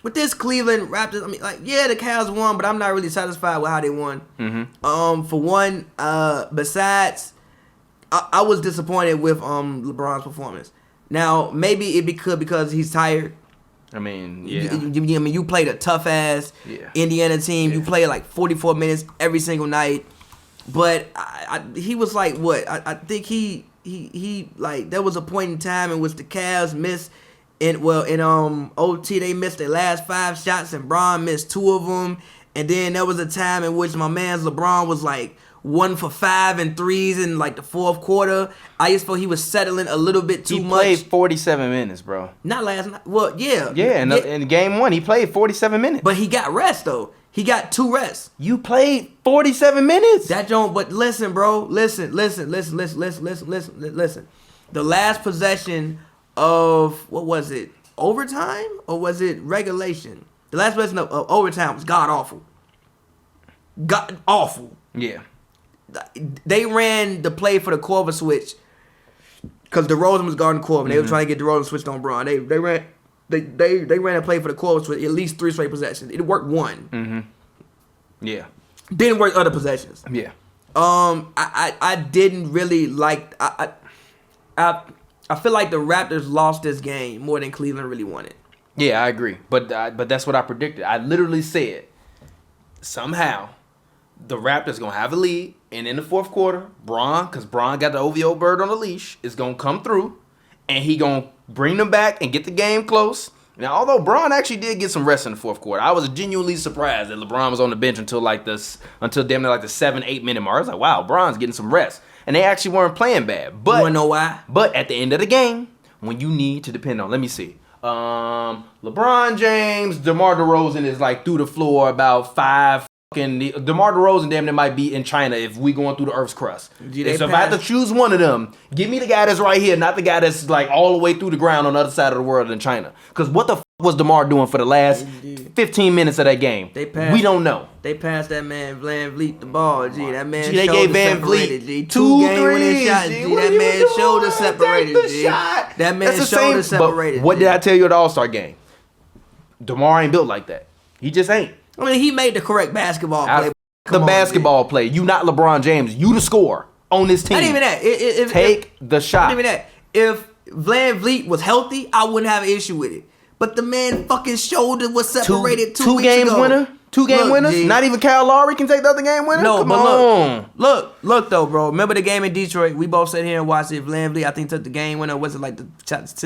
with this Cleveland Raptors, I mean, like, yeah, the Cavs won, but I'm not really satisfied with how they won. For one, besides, I was disappointed with LeBron's performance. Now, maybe it because he's tired. I mean, yeah. You played a tough ass Indiana team. You played like 44 minutes every single night. But he was like what? I think he like there was a point in time in which the Cavs missed. In OT they missed their last 5 shots and Bron missed 2 of them. And then there was a time in which my man's LeBron was like 1 for 5 and threes in like the fourth quarter. I just felt he was settling a little bit too much. He played 47 minutes, bro. Not last night. Well, yeah. Yeah, in game 1, he played 47 minutes. But he got rest, though. He got 2 rests. You played 47 minutes? That don't, but listen, bro. Listen. The last possession of, what was it, overtime? Or was it regulation? The last possession of overtime was god-awful. God-awful. Yeah. They ran the play for the Corver switch because DeRozan was guarding Corver. They were trying to get DeRozan switched on Bron. They ran a play for the Corver switch at least 3 straight possessions. It worked 1. Yeah. Didn't work other possessions. Yeah. I didn't really like. I feel like the Raptors lost this game more than Cleveland really wanted. Yeah, I agree. But that's what I predicted. I literally said somehow the Raptors gonna have a lead, and in the fourth quarter, because Bron got the OVO bird on the leash, is gonna come through, and he gonna bring them back and get the game close. Now, although Bron actually did get some rest in the fourth quarter, I was genuinely surprised that LeBron was on the bench until damn near like the 7-8 minute mark. I was like, wow, Bron's getting some rest, and they actually weren't playing bad. But you wanna know why? But at the end of the game, when you need to depend on, let me see. LeBron James, DeMar DeRozan is like through the floor about 5. DeMar DeRozan damn near might be in China if we going through the Earth's crust. So if I have to choose one of them, give me the guy that's right here, not the guy that's like all the way through the ground on the other side of the world in China. Because what the was DeMar doing for the last 15 minutes of that game? We don't know. They passed that man Van Vliet the ball, G. That man they gave Van Vliet G. 2 game-winning shots, G. That man shoulder separated, G. That man shoulder separated. But what did I tell you at the All-Star game? DeMar ain't built like that. He just ain't. I mean, he made the correct basketball play. Basketball play. You not LeBron James. You the scorer on this team. Not even that. Take the shot. Not even that. If Van Vliet was healthy, I wouldn't have an issue with it. But the man fucking shoulder was separated 2 weeks ago. 2 game winners? G. Not even Kyle Lowry can take the other game winner? No, but look though, bro. Remember the game in Detroit? We both sat here and watched it. Van Vliet, I think, took the game winner. Was it like the shit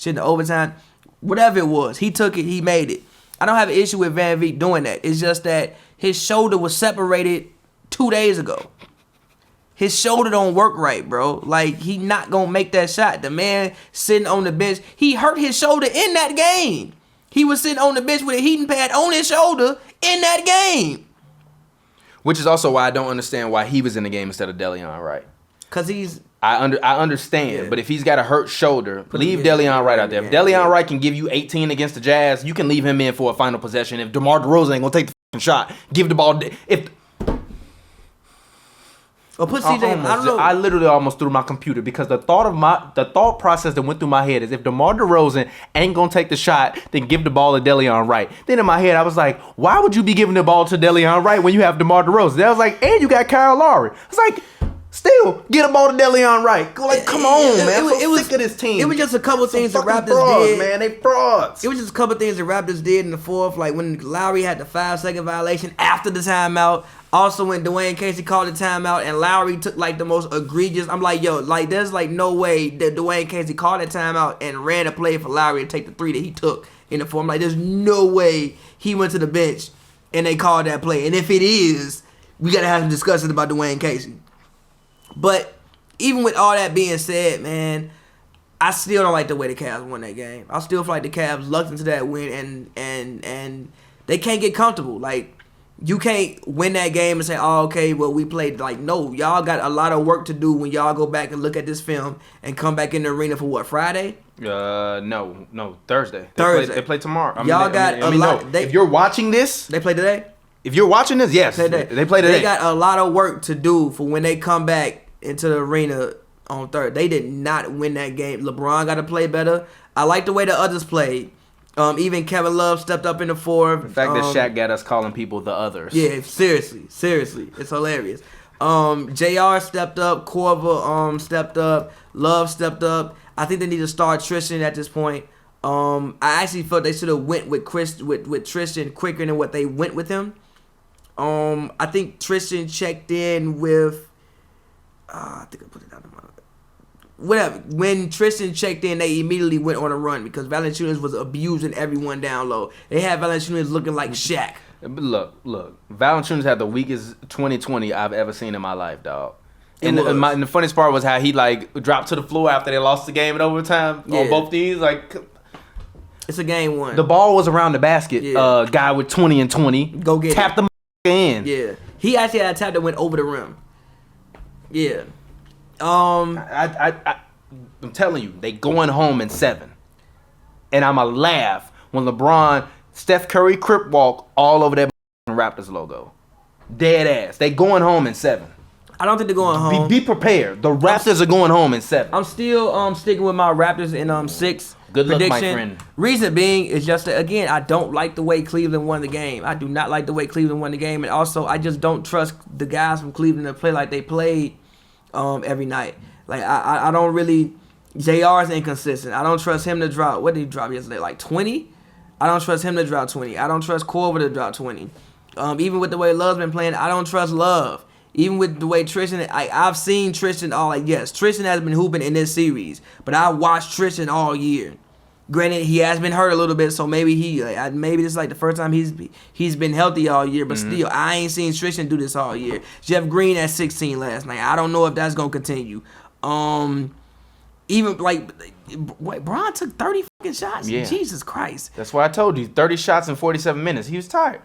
in the overtime? Whatever it was, he took it. He made it. I don't have an issue with Van Vliet doing that. It's just that his shoulder was separated 2 days ago. His shoulder don't work right, bro. Like, he not gonna make that shot. The man sitting on the bench, he hurt his shoulder in that game. He was sitting on the bench with a heating pad on his shoulder in that game. Which is also why I don't understand why he was in the game instead of Deleon Wright. Cause he's... I understand, but if he's got a hurt shoulder, leave Deleon Wright out there. If Deleon Wright can give you 18 against the Jazz, you can leave him in for a final possession. If DeMar DeRozan ain't gonna take the fucking shot, give the ball. Or put CJ. I don't know. I literally almost threw my computer because the thought process that went through my head is if DeMar DeRozan ain't gonna take the shot, then give the ball to Deleon Wright. Then in my head I was like, why would you be giving the ball to Deleon Wright when you have DeMar DeRozan? Then I was like, and you got Kyle Lowry. It's like, still get a ball to Deleon Wright. Like, come on, man. It was sick of this team. It was just a couple things the Raptors did. Man, they frauds. It was just a couple things the Raptors did in the fourth, like when Lowry had the 5-second violation after the timeout. Also, when Dwayne Casey called the timeout and Lowry took like the most egregious, I'm like, yo, like there's like no way that Dwayne Casey called the timeout and ran a play for Lowry to take the 3 that he took in the fourth. Like, there's no way he went to the bench and they called that play. And if it is, we gotta have some discussions about Dwayne Casey. But even with all that being said, man, I still don't like the way the Cavs won that game. I still feel like the Cavs lucked into that win and they can't get comfortable. Like, you can't win that game and say, oh, okay, well, we played. Like, no, y'all got a lot of work to do when y'all go back and look at this film and come back in the arena for what, Friday? No, Thursday. Thursday. They play tomorrow. If you're watching this. They play today? If you're watching this, yes. They play today. They got a lot of work to do for when they come back into the arena on Thursday. They did not win that game. LeBron got to play better. I like the way the others played. Even Kevin Love stepped up in the fourth. The fact that Shaq got us calling people the others. Yeah, seriously, it's hilarious. JR stepped up, Korver stepped up, Love stepped up. I think they need to start Tristan at this point. I actually felt they should have went with Tristan quicker than what they went with him. I think Tristan checked in with. I think I put it down in my. Whatever. When Tristan checked in, they immediately went on a run because Valanciunas was abusing everyone down low. They had Valanciunas looking like Shaq. Look. Valanciunas had the weakest 2020 I've ever seen in my life, dog. And the funniest part was how he like dropped to the floor after they lost the game in overtime on both these. Like, it's a game one. The ball was around the basket. Yeah. Guy with 20 and 20. Go get Tap the in. Yeah. He actually had a tap that went over the rim. Yeah. I'm telling you, they going home in 7. And I'ma laugh when LeBron, Steph Curry crip walk all over that Raptors logo. Dead ass. They going home in 7. I don't think they're going home. Be prepared. The Raptors are going home in 7. I'm still sticking with my Raptors in 6. Good luck, prediction. my friend. Reason being is just that, again, I don't like the way Cleveland won the game. I do not like the way Cleveland won the game, and also I just don't trust the guys from Cleveland to play like they played every night. Like I don't really. JR's inconsistent. I don't trust him to drop. What did he drop yesterday? Like 20. I don't trust him to drop 20. I don't trust Korver to drop 20. Even with the way Love's been playing, I don't trust Love. Even with the way Tristan, I've seen Tristan all like, yes, Tristan has been hooping in this series, but I watched Tristan all year. Granted, he has been hurt a little bit, so maybe maybe this is like the first time he's been healthy all year, but still, I ain't seen Tristan do this all year. Jeff Green at 16 last night. I don't know if that's gonna continue. Even like, Bron took 30 fucking shots. Yeah. Jesus Christ. That's why I told you 30 shots in 47 minutes. He was tired.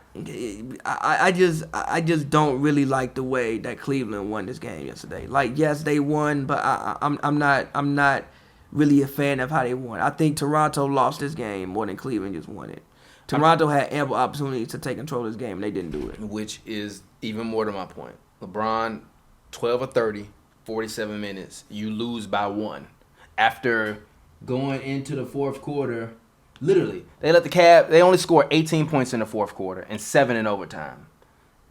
I just don't really like the way that Cleveland won this game yesterday. Like, yes, they won, but I'm not really a fan of how they won. I think Toronto lost this game more than Cleveland just won it. Toronto had ample opportunities to take control of this game, and they didn't do it. Which is even more to my point. LeBron, 12 of 30, 47 minutes. You lose by 1. After going into the fourth quarter, literally, they only scored 18 points in the fourth quarter and 7 in overtime.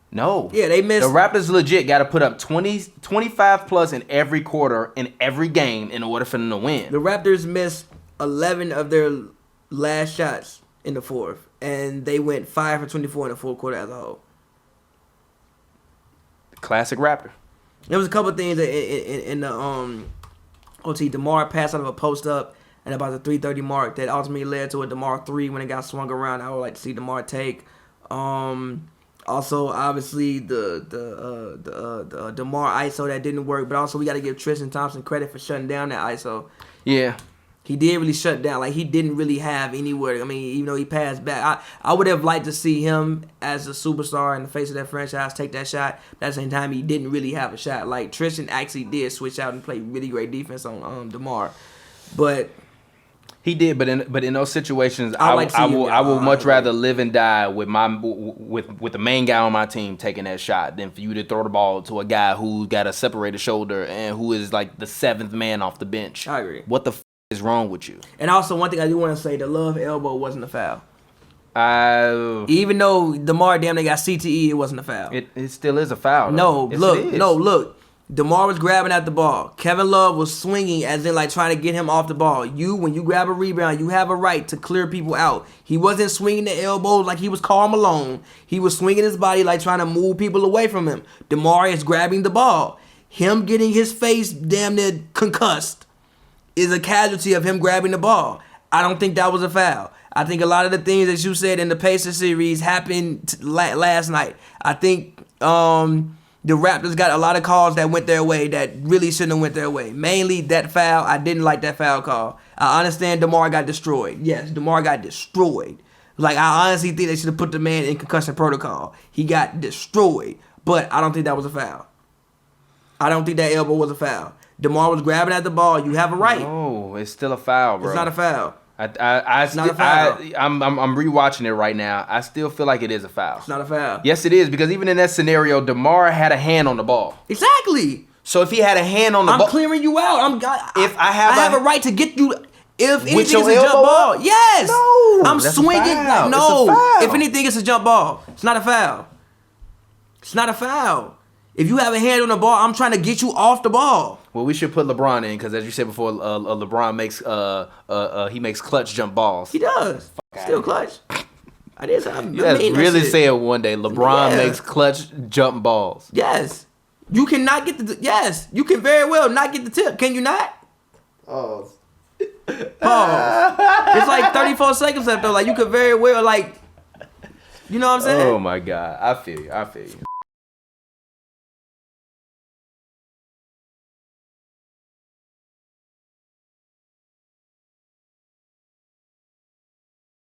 No. Yeah, they missed. The Raptors legit got to put up 25 plus in every quarter in every game in order for them to win. The Raptors missed 11 of their last shots in the fourth, and they went 5 for 24 in the fourth quarter as a whole. Classic Raptor. There was a couple of things in the OT. DeMar passed out of a post up and about the 3:30 mark that ultimately led to a DeMar 3 when it got swung around. I would like to see DeMar take. Also, obviously the DeMar ISO that didn't work, but also we got to give Tristan Thompson credit for shutting down that ISO. Yeah. He did really shut down. Like, he didn't really have anywhere. I mean, even though he passed back, I would have liked to see him as a superstar in the face of that franchise take that shot. But at the same time, he didn't really have a shot. Like, Tristan actually did switch out and play really great defense on DeMar. But he did. But in those situations, I would much rather live and die with with the main guy on my team taking that shot than for you to throw the ball to a guy who got a separated shoulder and who is like the 7th man off the bench. I agree. What the is wrong with you? And also, one thing I do want to say, the Love elbow wasn't a foul. Even though DeMar damn near got CTE, it wasn't a foul. It still is a foul. Though. Look. DeMar was grabbing at the ball. Kevin Love was swinging as in like trying to get him off the ball. When you grab a rebound, you have a right to clear people out. He wasn't swinging the elbows like he was Karl Malone. He was swinging his body like trying to move people away from him. DeMar is grabbing the ball. Him getting his face damn near concussed is a casualty of him grabbing the ball. I don't think that was a foul. I think a lot of the things that you said in the Pacers series happened last night. I think the Raptors got a lot of calls that went their way that really shouldn't have went their way. Mainly that foul. I didn't like that foul call. I understand DeMar got destroyed. Yes, DeMar got destroyed. Like, I honestly think they should have put the man in concussion protocol. He got destroyed. But I don't think that was a foul. I don't think that elbow was a foul. DeMar was grabbing at the ball. You have a right. No, it's still a foul, bro. It's not a foul. It's not a foul. I'm rewatching it right now. I still feel like it is a foul. It's not a foul. Yes, it is, because even in that scenario, DeMar had a hand on the ball. Exactly. So if he had a hand on the ball, I'm clearing you out. I have a right to get you. If anything, With your it's a jump elbow ball. up? Yes. No, I'm that's a swinging. foul. Like, no. It's a foul. If anything, it's a jump ball. It's not a foul. It's not a foul. If you have a hand on the ball, I'm trying to get you off the ball. Well, we should put LeBron in because, as you said before, LeBron makes he makes clutch jump balls. He does. Still clutch. I did. Let's really say it one day. LeBron makes clutch jump balls. Yes. You cannot get the. Yes. You can very well not get the tip. Can you not? Oh. Pause. It's like 34 seconds left though. Like you could very well like. You know what I'm saying? Oh my God, I feel you.